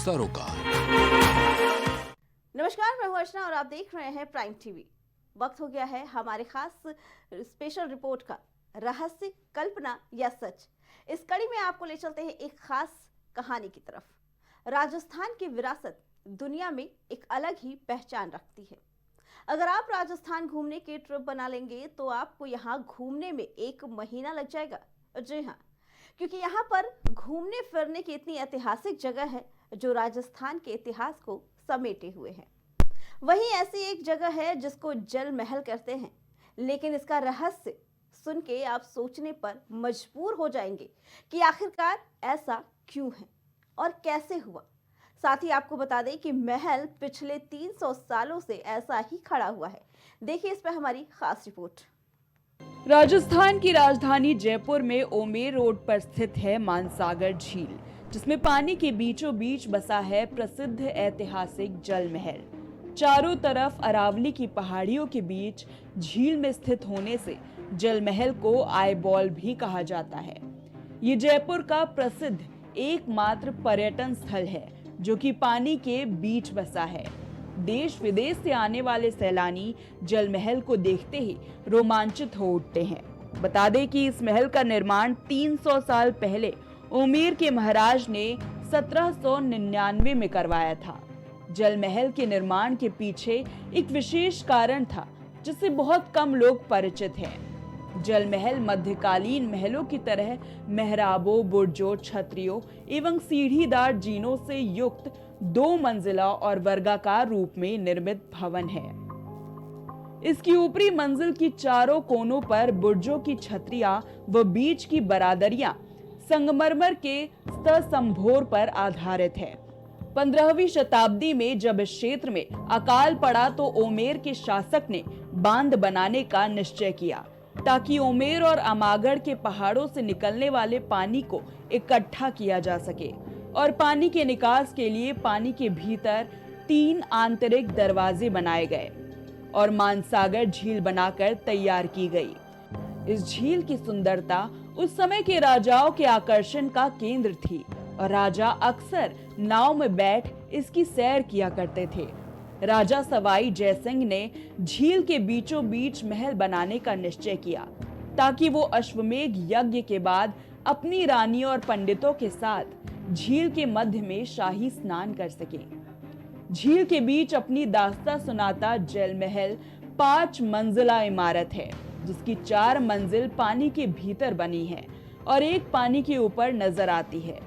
सरोकार। नमस्कार, मैं हूं अर्चना और आप देख रहे हैं प्राइम टीवी। वक्त हो गया है हमारे खास स्पेशल रिपोर्ट का, रहस्य, कल्पना या सच। इस कड़ी में आपको ले चलते हैं एक खास कहानी की तरफ। राजस्थान की विरासत दुनिया में एक अलग ही पहचान रखती है। अगर आप राजस्थान घूमने की ट्रिप बना लेंगे तो आपको यहाँ घूमने में 1 महीना लग जाएगा। जी हाँ, क्योंकि यहाँ पर घूमने फिरने की इतनी ऐतिहासिक जगह है जो राजस्थान के इतिहास को समेटे हुए है। वहीं ऐसी एक जगह है जिसको जल महल कहते हैं, लेकिन इसका रहस्य सुन के आप सोचने पर मजबूर हो जाएंगे कि आखिरकार ऐसा क्यों है और कैसे हुआ। साथ ही आपको बता दें कि महल पिछले 300 सालों से ऐसा ही खड़ा हुआ है। देखिए इस पर हमारी खास रिपोर्ट। राजस्थान की राजधानी जयपुर में ओमेर रोड पर स्थित है मानसागर झील, जिसमें पानी के बीचों बीच बसा है प्रसिद्ध ऐतिहासिक जल महल। चारों तरफ अरावली की पहाड़ियों के बीच झील में स्थित होने से जल महल को आईबॉल भी कहा जाता है। ये जयपुर का प्रसिद्ध एकमात्र पर्यटन स्थल है जो कि पानी के बीच बसा है। देश विदेश से आने वाले सैलानी जल महल को देखते ही रोमांचित हो उठते हैं। बता दें कि इस महल का निर्माण 300 साल पहले ओमेर के महाराज ने 1799 में करवाया था। जल महल के निर्माण के पीछे एक विशेष कारण था जिससे बहुत कम लोग परिचित हैं। जल महल मध्यकालीन महलों की तरह मेहराबों, बुर्जों, छतरियों एवं सीढ़ीदार जीनों से युक्त 2 मंजिला और वर्गाकार रूप में निर्मित भवन है। इसकी ऊपरी मंजिल की चारों कोनों पर बुर्जों की छतरियां व बीच की बरादरियां संगमरमर के स्तंभों पर आधारित है। 15वीं शताब्दी में जब इस क्षेत्र में अकाल पड़ा तो ओमेर के शासक ने बांध बनाने का निश्चय किया ताकि ओमेर और अमागढ़ के पहाड़ों से निकलने वाले पानी को इकट्ठा किया जा सके और पानी के निकास के लिए पानी के भीतर 3 आंतरिक दरवाजे बनाए गए और मानसागर झील बनाकर तैयार की गई। इस झील की सुंदरता उस समय के राजाओं के आकर्षण का केंद्र थी और राजा अक्सर नाव में बैठ इसकी सैर किया करते थे। राजा सवाई जयसिंह ने झील के बीचों बीच महल बनाने का निश्चय किया ताकि वो अश्वमेध यज्ञ के बाद अपनी रानी और पंडितों के साथ झील के मध्य में शाही स्नान कर सके। झील के बीच अपनी दास्तां सुनाता जल महल 5 मंजिला इमारत है जिसकी 4 मंजिल पानी के भीतर बनी है और एक पानी के ऊपर नजर आती है।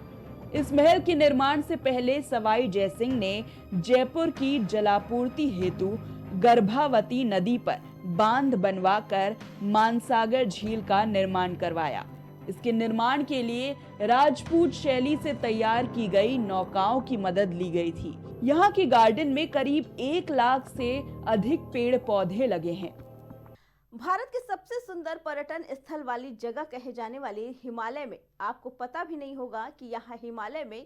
इस महल के निर्माण से पहले सवाई जयसिंह ने जयपुर की जलापूर्ति हेतु गर्भावती नदी पर बांध बनवाकर मानसागर झील का निर्माण करवाया। इसके निर्माण के लिए राजपूत शैली से तैयार की गई नौकाओं की मदद ली गई थी। यहाँ के गार्डन में करीब 1 लाख से अधिक पेड़ पौधे लगे हैं। भारत के सबसे सुंदर पर्यटन स्थल वाली जगह कहे जाने वाली हिमालय में आपको पता भी नहीं होगा कि यहाँ हिमालय में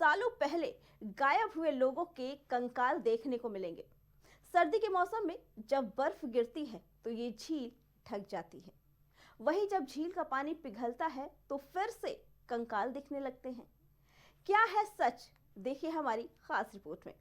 सालों पहले गायब हुए लोगों के कंकाल देखने को मिलेंगे। सर्दी के मौसम में जब बर्फ गिरती है तो ये झील ढक जाती है। वहीं जब झील का पानी पिघलता है तो फिर से कंकाल दिखने लगते हैं। क्या है सच, देखिए हमारी खास रिपोर्ट में।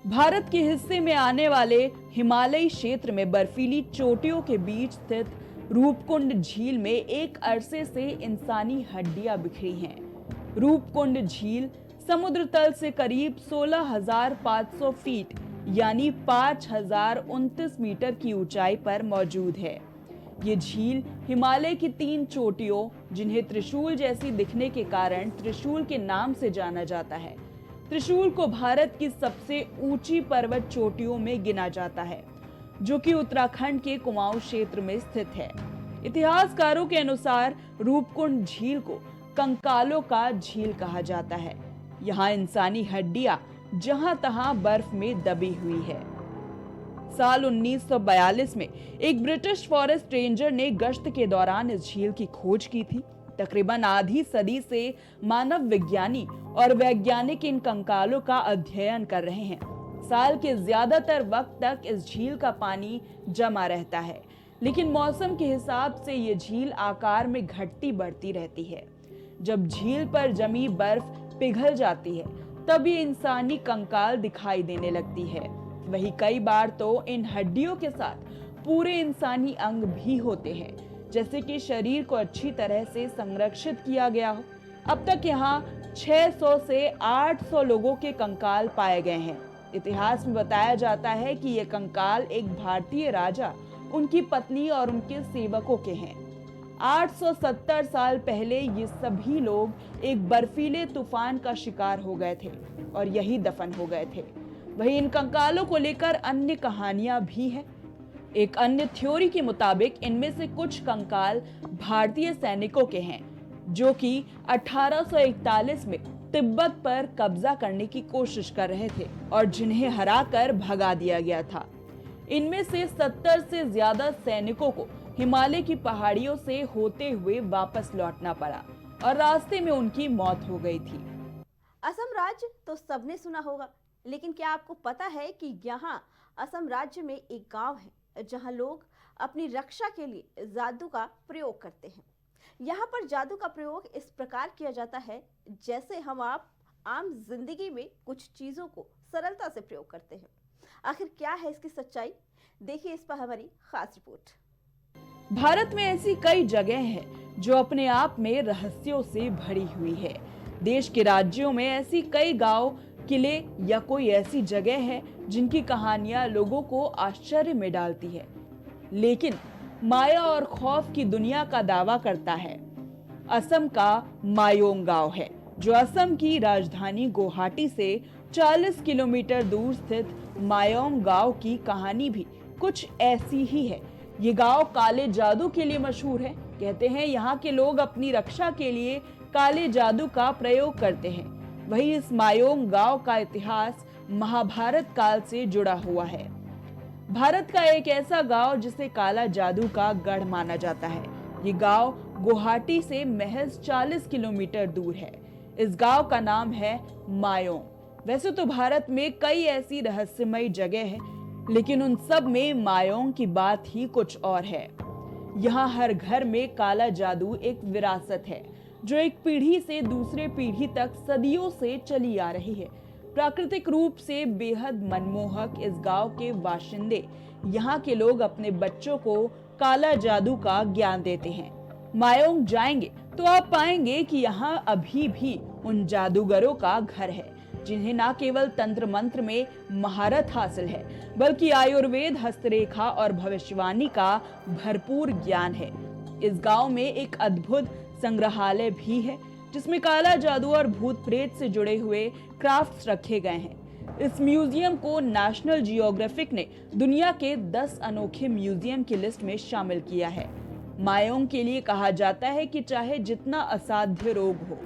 भारत के हिस्से में आने वाले हिमालयी क्षेत्र में बर्फीली चोटियों के बीच स्थित रूपकुंड झील में एक अरसे से इंसानी हड्डियां बिखरी हैं। रूपकुंड झील समुद्र तल से करीब 16,500 फीट यानी 5,029 मीटर की ऊंचाई पर मौजूद है। ये झील हिमालय की 3 चोटियों, जिन्हें त्रिशूल जैसी दिखने के कारण त्रिशूल के नाम से जाना जाता है। त्रिशूल को भारत की सबसे ऊंची पर्वत चोटियों में गिना जाता है, जो कि उत्तराखंड के कुमाऊं क्षेत्र में स्थित है। इतिहासकारों के अनुसार रूपकुंड झील को कंकालों का झील कहा जाता है। यहाँ इंसानी हड्डियां जहां तहां बर्फ में दबी हुई है। साल 1942 में एक ब्रिटिश फॉरेस्ट रेंजर ने गश्त के दौरान इस झील की खोज की थी। तकरीबन आधी सदी से मानव विज्ञानी और वैज्ञानिक इन कंकालों का अध्ययन कर रहे हैं। साल के ज्यादातर वक्त तक इस झील का पानी जमा रहता है, लेकिन मौसम के हिसाब से ये झील आकार में घटती बढ़ती रहती है। जब झील पर जमी बर्फ पिघल जाती है तब ये इंसानी कंकाल दिखाई देने लगती है। वही कई बार तो इन हड्डियों के साथ पूरे इंसानी अंग भी होते हैं, जैसे कि शरीर को अच्छी तरह से संरक्षित किया गया हो। अब तक यहाँ 600 से 800 लोगों के कंकाल पाए गए हैं। इतिहास में बताया जाता है कि ये कंकाल एक भारतीय राजा, उनकी पत्नी और उनके सेवकों के हैं। 870 साल पहले ये सभी लोग एक बर्फीले तूफान का शिकार हो गए थे और यही दफन हो गए थे। वहीं इन कंकालों को लेकर अन्य कहानियां भी हैं। एक अन्य थ्योरी के मुताबिक इनमें से कुछ कंकाल भारतीय सैनिकों के हैं, जो कि 1841 में तिब्बत पर कब्जा करने की कोशिश कर रहे थे और जिन्हें हराकर भगा दिया गया था। इनमें से 70 से ज्यादा सैनिकों को हिमालय की पहाड़ियों से होते हुए वापस लौटना पड़ा और रास्ते में उनकी मौत हो गई थी। असम राज्य तो सबने सुना होगा, लेकिन क्या आपको पता है कि यहाँ असम राज्य में एक गांव है जहां लोग अपनी रक्षा के लिए जादू का प्रयोग करते हैं। यहाँ पर जादू का प्रयोग इस प्रकार किया जाता है जैसे हम आप आम जिंदगी में कुछ चीजों को सरलता से प्रयोग करते हैं। आखिर क्या है इसकी सच्चाई, देखिए इस पर हमारी खास रिपोर्ट। भारत में ऐसी कई जगह हैं जो अपने आप में रहस्यों से भरी हुई है। देश के राज्यों में ऐसी कई गांव, किले या कोई ऐसी जगह है जिनकी कहानियां लोगों को आश्चर्य में डालती है, लेकिन माया और खौफ की दुनिया का दावा करता है। असम का मायोंग गांव है, जो असम की राजधानी गुवाहाटी से 40 किलोमीटर दूर स्थित मायोंग गांव की कहानी भी कुछ ऐसी ही है। ये गांव काले जादू के लिए मशहूर है। कहते हैं यहाँ के लोग अपनी रक्षा के लिए काले जादू का प्रयोग करते हैं। वही इस मायोंग गांव का इतिहास महाभारत काल से जुड़ा हुआ है। भारत का एक ऐसा गांव जिसे काला जादू का गढ़ माना जाता है। ये गांव गुवाहाटी से महज 40 किलोमीटर दूर है। इस गांव का नाम है मायोंग। वैसे तो भारत में कई ऐसी रहस्यमयी जगह है, लेकिन उन सब में मायोंग की बात ही कुछ और है। यहाँ हर घर में काला जादू एक विरासत है, जो एक पीढ़ी से दूसरे पीढ़ी तक सदियों से चली आ रही है। प्राकृतिक रूप से बेहद मनमोहक इस गांव के बाशिंदे, यहाँ के लोग अपने बच्चों को काला जादू का ज्ञान देते हैं। मायोंग जाएंगे तो आप पाएंगे कि यहाँ अभी भी उन जादूगरों का घर है, जिन्हें न केवल तंत्र मंत्र में महारत हासिल है, बल्कि आयुर्वेद, हस्तरेखा और भविष्यवाणी का भरपूर ज्ञान है। इस गांव में एक अद्भुत संग्रहालय भी है, जिसमें काला जादू और भूत प्रेत से जुड़े हुए क्राफ्ट्स रखे गए हैं। इस म्यूजियम को नेशनल जियोग्राफिक ने दुनिया के 10 अनोखे म्यूजियम की लिस्ट में शामिल किया है। मायोंग के लिए कहा जाता है कि चाहे जितना असाध्य रोग हो,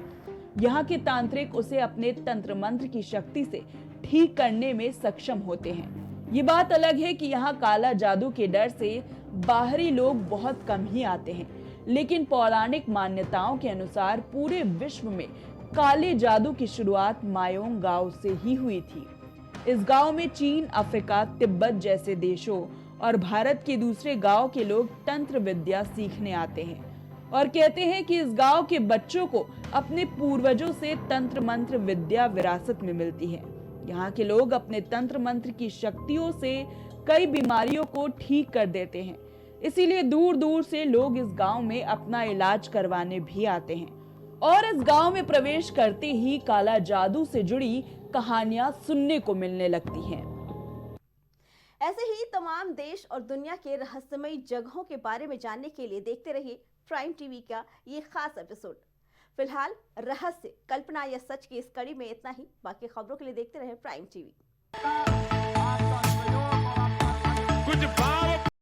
यहाँ के तांत्रिक उसे अपने तंत्र मंत्र की शक्ति से ठीक करने में सक्षम होते हैं। ये बात अलग है कि यहाँ काला जादू के डर से बाहरी लोग बहुत कम ही आते हैं, लेकिन पौराणिक मान्यताओं के अनुसार पूरे विश्व में काले जादू की शुरुआत मायोंग गांव से ही हुई थी। इस गांव में चीन, अफ्रीका, तिब्बत जैसे देशों और भारत के दूसरे गांव के लोग तंत्र विद्या सीखने आते हैं और कहते हैं कि इस गांव के बच्चों को अपने पूर्वजों से तंत्र मंत्र विद्या विरासत में मिलती है। यहाँ के लोग अपने तंत्र मंत्र की शक्तियों से कई बीमारियों को ठीक कर देते हैं। इसीलिए दूर दूर से लोग इस गांव में अपना इलाज करवाने भी आते हैं और इस गांव में प्रवेश करते ही काला जादू से जुड़ी कहानियां सुनने को मिलने लगती हैं। ऐसे ही तमाम देश और दुनिया के रहस्यमयी जगहों के बारे में जानने के लिए देखते रहिए प्राइम टीवी का ये खास एपिसोड। फिलहाल रहस्य, कल्पना या सच की इस कड़ी में इतना ही। बाकी खबरों के लिए देखते रहे प्राइम टीवी।